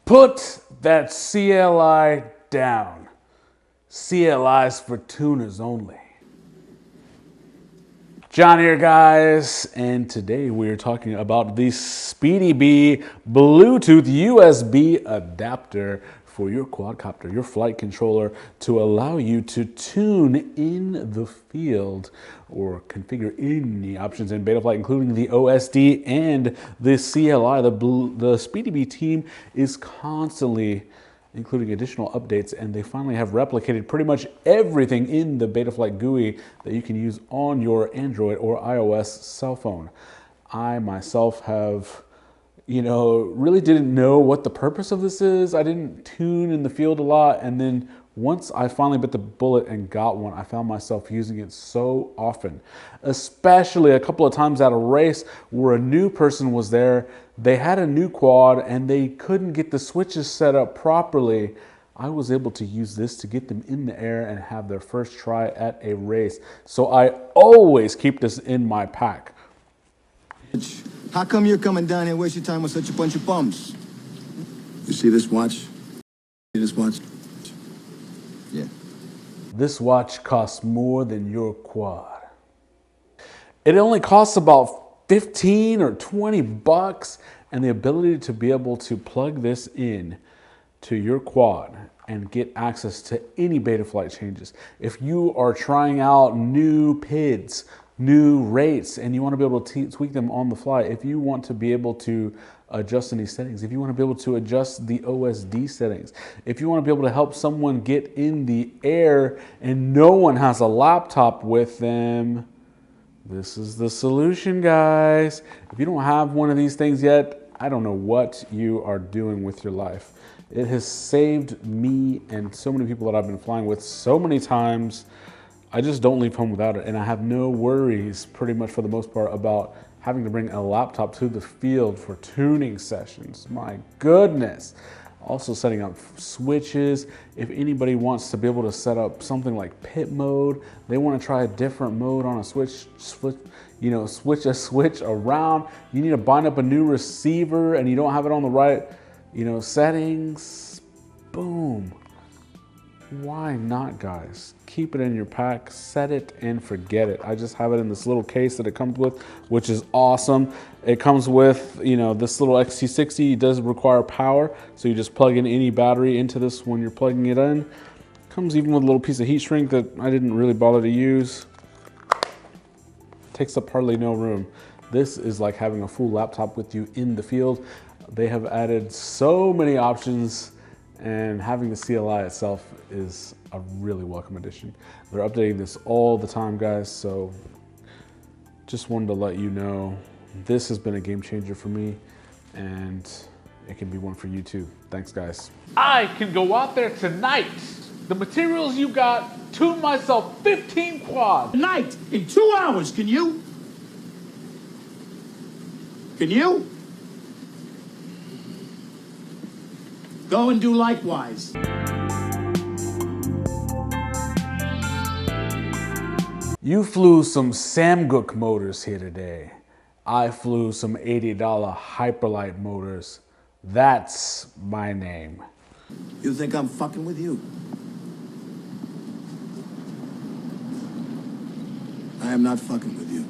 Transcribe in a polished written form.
Put that CLI down. CLI's for tuners only. John here, guys, and today we are talking about the Speedybee Bluetooth USB adapter for your quadcopter, your flight controller, to allow you to tune in the field or configure any options in betaflight, including the OSD and the CLI. The Speedybee team is constantly including additional updates, and they finally have replicated pretty much everything in the betaflight GUI that you can use on your Android or iOS cell phone. I myself have, really didn't know what the purpose of this is. I didn't tune in the field a lot, and then once I finally bit the bullet and got one, I found myself using it so often, especially a couple of times at a race where a new person was there. They had a new quad and they couldn't get the switches set up properly. I was able to use this to get them in the air and have their first try at a race. So I always keep this in my pack. How come you're coming down here and wasting time with such a bunch of bums? You see this watch? See this watch? Yeah. This watch costs more than your quad. It only costs about 15 or 20 bucks, and the ability to be able to plug this in to your quad and get access to any betaflight changes. If you are trying out new PIDs, new rates, and you want to be able to tweak them on the fly, if you want to be able to adjust any settings, if you want to be able to adjust the OSD settings, if you want to be able to help someone get in the air and no one has a laptop with them, this is the solution, guys. If you don't have one of these things yet, I don't know what you are doing with your life. It has saved me and so many people that I've been flying with so many times. I just don't leave home without it, and I have no worries pretty much for the most part about having to bring a laptop to the field for tuning sessions. My goodness. Also setting up switches. If anybody wants to be able to set up something like pit mode, they want to try a different mode on a switch a switch around. You need to bind up a new receiver and you don't have it on the right, settings. Boom. Why not, guys? Keep it in your pack, set it and forget it. I just have it in this little case that it comes with, which is awesome. It comes with, this little XT60. It does require power, so you just plug in any battery into this when you're plugging it in. Comes even with a little piece of heat shrink that I didn't really bother to use. Takes up hardly no room. This is like having a full laptop with you in the field. They have added so many options, and having the CLI itself is a really welcome addition. They're updating this all the time, guys, so just wanted to let you know this has been a game changer for me, and it can be one for you too. Thanks, guys. I can go out there tonight. The materials you got, tune myself 15 quads. Tonight, in 2 hours, can you? Can you? Go and do likewise. You flew some Samguk motors here today. I flew some $80 Hyperlight motors. That's my name. You think I'm fucking with you? I am not fucking with you.